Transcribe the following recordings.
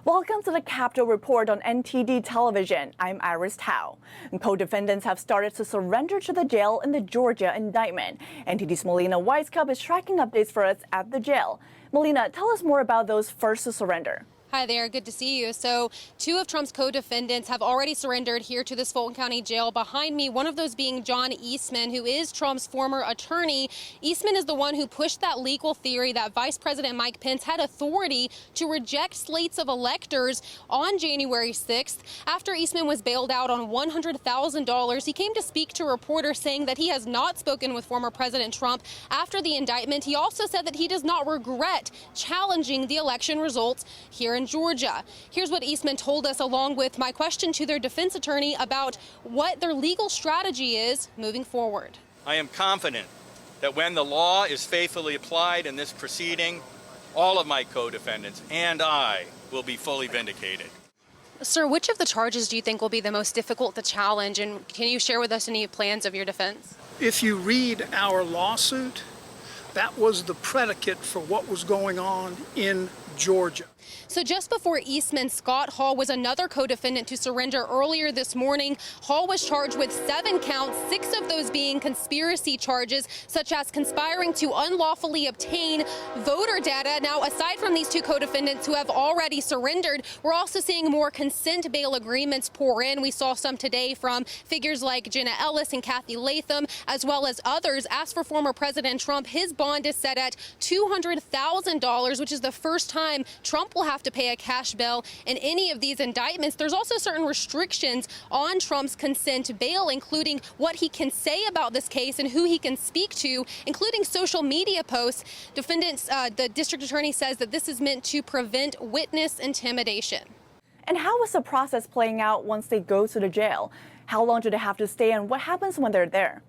Welcome to the Capitol Report on NTD Television. I'm Iris Tao. Co-defendants have started to surrender to the jail in the Georgia indictment. NTD's Melina Weisskopf is tracking updates for us at the jail. Melina, tell us more about those first to surrender. Hi there, good to see you. So 2 of Trump's co-defendants have already surrendered here to this Fulton County jail. Behind me, one of those being John Eastman, who is Trump's former attorney. Eastman is the one who pushed that legal theory that Vice President Mike Pence had authority to reject slates of electors on January 6th. After Eastman was bailed out on $100,000, he came to speak to reporters saying that he has not spoken with former President Trump after the indictment. He also said that he does not regret challenging the election results here in Georgia. Here's what Eastman told us, along with my question to their defense attorney about what their legal strategy is moving forward. I am confident that when the law is faithfully applied in this proceeding, all of my co-defendants and I will be fully vindicated. Sir, which of the charges do you think will be the most difficult to challenge, and can you share with us any plans of your defense? If you read our lawsuit, that was the predicate for what was going on in Georgia. So just before Eastman, Scott Hall was another co-defendant to surrender earlier this morning. Hall was charged with 7 counts, 6 of those being conspiracy charges, such as conspiring to unlawfully obtain voter data. Now, aside from these 2 co-defendants who have already surrendered, we're also seeing more consent bail agreements pour in. We saw some today from figures like Jenna Ellis and Kathy Latham, as well as others. As for former President Trump, his bond is set at $200,000, which is the first time Trump will have to pay a cash bail in any of these indictments. There's also certain restrictions on Trump's consent bail, including what he can say about this case and who he can speak to, including social media posts. The district attorney says that this is meant to prevent witness intimidation. And how is the process playing out once they go to the jail? How long do they have to stay, and what happens when they're there?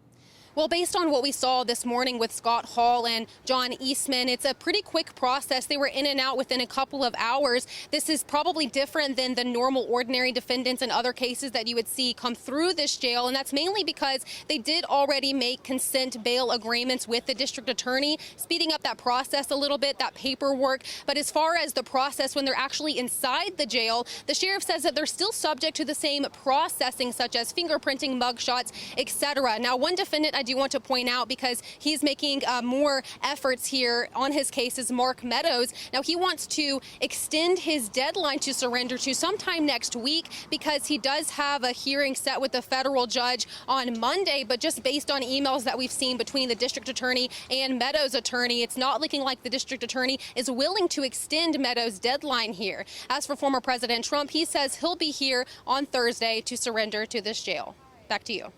Well, based on what we saw this morning with Scott Hall and John Eastman, it's a pretty quick process. They were in and out within a couple of hours. This is probably different than the normal ordinary defendants and other cases that you would see come through this jail, and that's mainly because they did already make consent bail agreements with the district attorney, speeding up that process a little bit, that paperwork. But as far as the process when they're actually inside the jail, the sheriff says that they're still subject to the same processing, such as fingerprinting, mugshots, etc. Now, one defendant I do want to point out, because he's making more efforts here on his case, is Mark Meadows. Now, he wants to extend his deadline to surrender to sometime next week, because he does have a hearing set with the federal judge on Monday. But just based on emails that we've seen between the district attorney and Meadows' attorney, it's not looking like the district attorney is willing to extend Meadows' deadline here. As for former President Trump, he says he'll be here on Thursday to surrender to this jail. Back to you.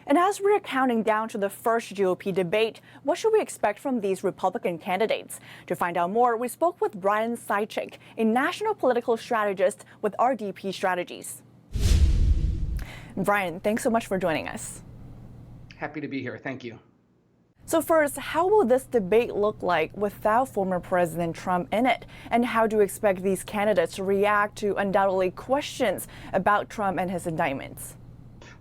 And as we're counting down to the first GOP debate, what should we expect from these Republican candidates? To find out more, we spoke with Brian Sychik, a national political strategist with RDP Strategies. Brian, thanks so much for joining us. Happy to be here. Thank you. So first, how will this debate look like without former President Trump in it? And how do you expect these candidates to react to undoubtedly questions about Trump and his indictments?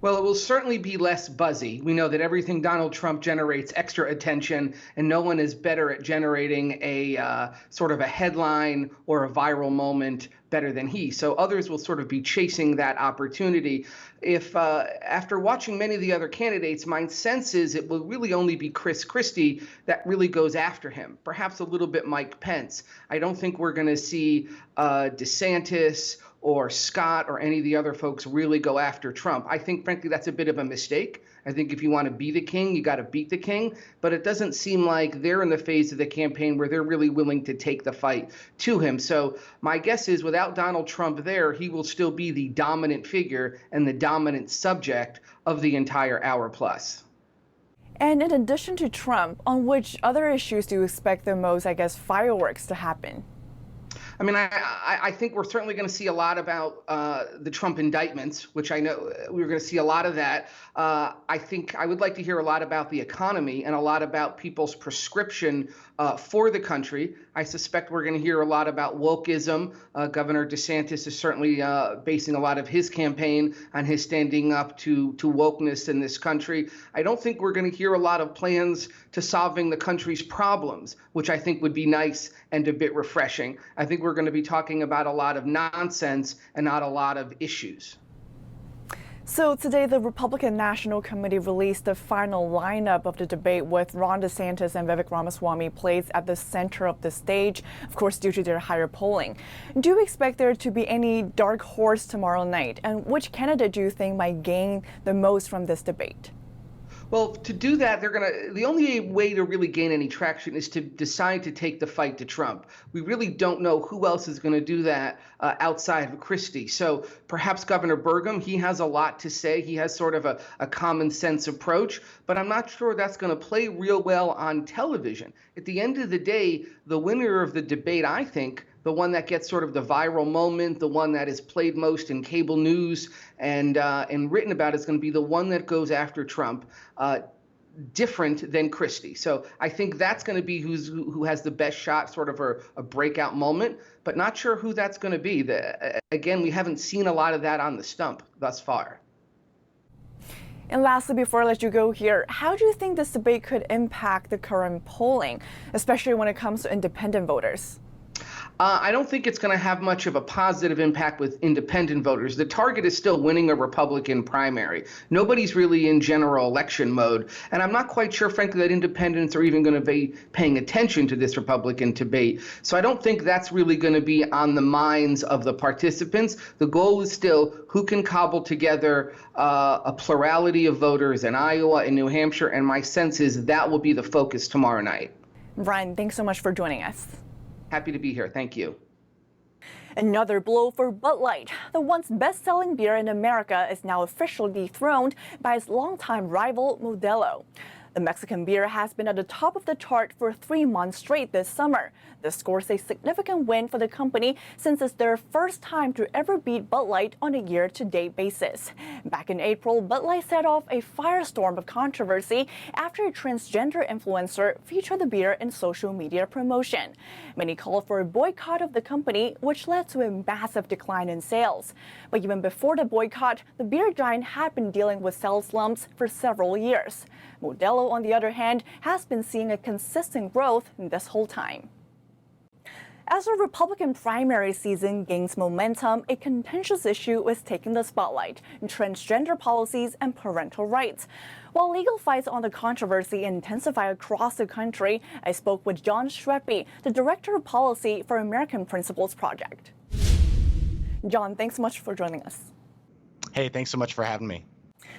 Well, it will certainly be less buzzy. We know that everything Donald Trump generates extra attention, and no one is better at generating a sort of a headline or a viral moment better than he. So others will sort of be chasing that opportunity. If after watching many of the other candidates, my sense is it will really only be Chris Christie that really goes after him, perhaps a little bit Mike Pence. I don't think we're going to see DeSantis or Scott or any of the other folks really go after Trump. I think, frankly, that's a bit of a mistake. I think if you want to be the king, you got to beat the king. But it doesn't seem like they're in the phase of the campaign where they're really willing to take the fight to him. So my guess is without Donald Trump there, he will still be the dominant figure and the dominant subject of the entire hour plus. And in addition to Trump, on which other issues do you expect the most, fireworks to happen? I mean, I think we're certainly going to see a lot about the Trump indictments, which I know we're going to see a lot of that. I think I would like to hear a lot about the economy and a lot about people's prescription for the country. I suspect we're going to hear a lot about wokeism. Governor DeSantis is certainly basing a lot of his campaign on his standing up to wokeness in this country. I don't think we're going to hear a lot of plans to solving the country's problems, which I think would be nice and a bit refreshing. I think we're going to be talking about a lot of nonsense and not a lot of issues. So today, the Republican National Committee released the final lineup of the debate with Ron DeSantis and Vivek Ramaswamy placed at the center of the stage, of course, due to their higher polling. Do you expect there to be any dark horse tomorrow night? And which candidate do you think might gain the most from this debate? Well, to do that, the only way to really gain any traction is to decide to take the fight to Trump. We really don't know who else is going to do that outside of Christie. So perhaps Governor Burgum, he has a lot to say. He has sort of a common sense approach, but I'm not sure that's going to play real well on television. At the end of the day, the winner of the debate, I think, the one that gets sort of the viral moment, the one that is played most in cable news and written about, is going to be the one that goes after Trump, different than Christie. So I think that's going to be who has the best shot, sort of a breakout moment, but not sure who that's going to be. Again, we haven't seen a lot of that on the stump thus far. And lastly, before I let you go here, how do you think this debate could impact the current polling, especially when it comes to independent voters? I don't think it's going to have much of a positive impact with independent voters. The target is still winning a Republican primary. Nobody's really in general election mode. And I'm not quite sure, frankly, that independents are even going to be paying attention to this Republican debate. So I don't think that's really going to be on the minds of the participants. The goal is still who can cobble together a plurality of voters in Iowa and New Hampshire. And my sense is that will be the focus tomorrow night. Brian, thanks so much for joining us. Happy to be here. Thank you. Another blow for Bud Light. The once best-selling beer in America is now officially dethroned by its longtime rival, Modelo. The Mexican beer has been at the top of the chart for 3 months straight this summer. This scores a significant win for the company since it's their first time to ever beat Bud Light on a year-to-date basis. Back in April, Bud Light set off a firestorm of controversy after a transgender influencer featured the beer in social media promotion. Many called for a boycott of the company, which led to a massive decline in sales. But even before the boycott, the beer giant had been dealing with sales slumps for several years. Modelo, on the other hand, has been seeing a consistent growth this whole time. As the Republican primary season gains momentum, a contentious issue is taking the spotlight: transgender policies and parental rights. While legal fights on the controversy intensify across the country, I spoke with John Schreppe, the Director of Policy for American Principles Project. John, thanks so much for joining us. Hey, thanks so much for having me.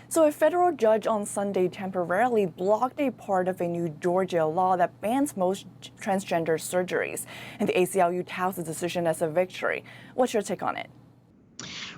So a federal judge on Sunday temporarily blocked a part of a new Georgia law that bans most transgender surgeries. And the ACLU touts the decision as a victory. What's your take on it?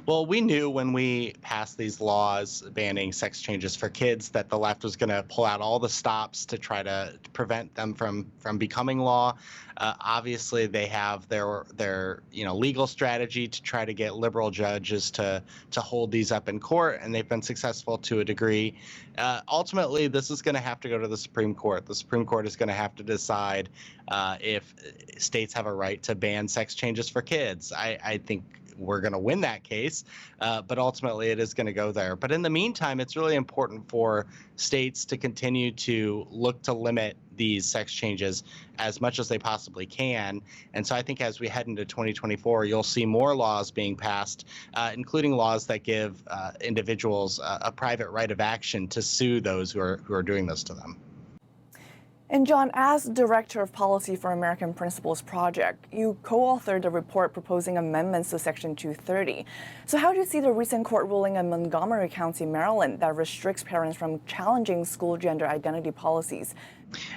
Well, we knew when we passed these laws banning sex changes for kids that the left was going to pull out all the stops to try to prevent them from becoming law. Obviously, they have their legal strategy to try to get liberal judges to hold these up in court, and they've been successful to a degree. Ultimately, this is going to have to go to the Supreme Court. The Supreme Court is going to have to decide if states have a right to ban sex changes for kids. I think we're going to win that case, but ultimately it is going to go there. But in the meantime, it's really important for states to continue to look to limit these sex changes as much as they possibly can. And so I think as we head into 2024, you'll see more laws being passed, including laws that give individuals a private right of action to sue those who are doing this to them. And John, as Director of Policy for American Principles Project, you co-authored a report proposing amendments to Section 230. So how do you see the recent court ruling in Montgomery County, Maryland, that restricts parents from challenging school gender identity policies?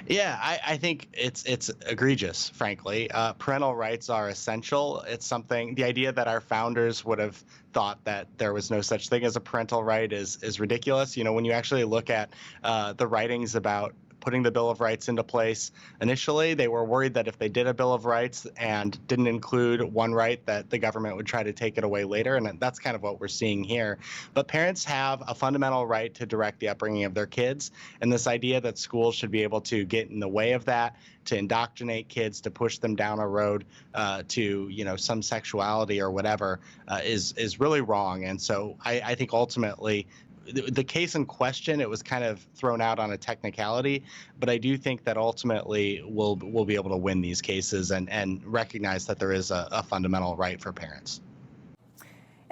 Yeah, I think it's egregious, frankly. Parental rights are essential. It's something, the idea that our founders would have thought that there was no such thing as a parental right is ridiculous. You know, when you actually look at the writings about putting the Bill of Rights into place. Initially, they were worried that if they did a Bill of Rights and didn't include one right, that the government would try to take it away later, and that's kind of what we're seeing here. But parents have a fundamental right to direct the upbringing of their kids, and this idea that schools should be able to get in the way of that, to indoctrinate kids, to push them down a road to some sexuality or whatever is really wrong. And so I think ultimately the case in question, it was kind of thrown out on a technicality, but I do think that ultimately we'll be able to win these cases and recognize that there is a fundamental right for parents.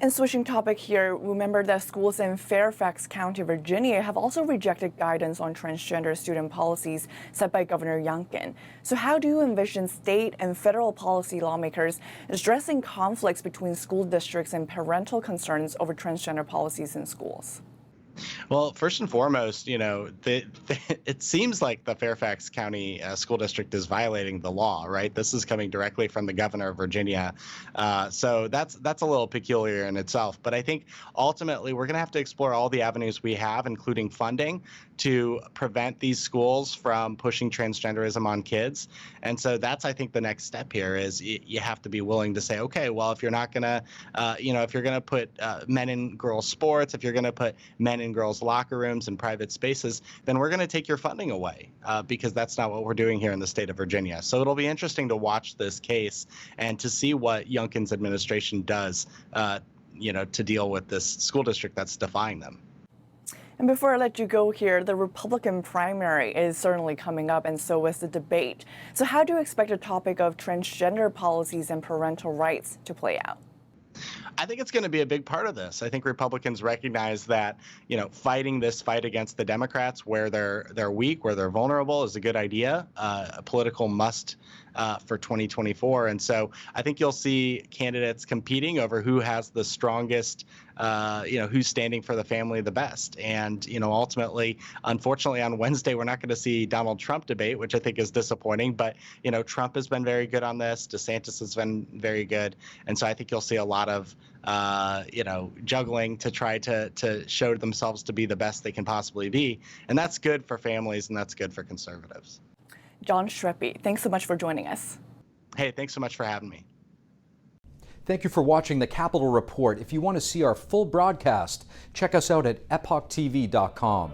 And switching topic here, remember that schools in Fairfax County, Virginia have also rejected guidance on transgender student policies set by Governor Youngkin. So how do you envision state and federal policy lawmakers addressing conflicts between school districts and parental concerns over transgender policies in schools? Well, first and foremost, it seems like the Fairfax County School District is violating the law, right? This is coming directly from the governor of Virginia. So that's a little peculiar in itself. But I think ultimately we're going to have to explore all the avenues we have, including funding, to prevent these schools from pushing transgenderism on kids. And so that's, I think, the next step here is you have to be willing to say, okay, well, if you're not going to, if you're going to put men in girls sports, if you're going to put men in girls locker rooms and private spaces, then we're going to take your funding away because that's not what we're doing here in the state of Virginia. So it'll be interesting to watch this case and to see what Youngkin's administration does, to deal with this school district that's defying them. And before I let you go here, the Republican primary is certainly coming up, and so is the debate. So how do you expect the topic of transgender policies and parental rights to play out? I think it's going to be a big part of this. I think Republicans recognize that, fighting this fight against the Democrats where they're weak, where they're vulnerable is a good idea, a political must for 2024. And so I think you'll see candidates competing over who has the strongest, who's standing for the family the best. And, ultimately, unfortunately, on Wednesday, we're not going to see Donald Trump debate, which I think is disappointing. But, Trump has been very good on this. DeSantis has been very good. And so I think you'll see a lot of, juggling to try to show themselves to be the best they can possibly be. And that's good for families and that's good for conservatives. John Streppy, thanks so much for joining us. Hey, thanks so much for having me. Thank you for watching the Capitol Report. If you want to see our full broadcast, check us out at epochtv.com.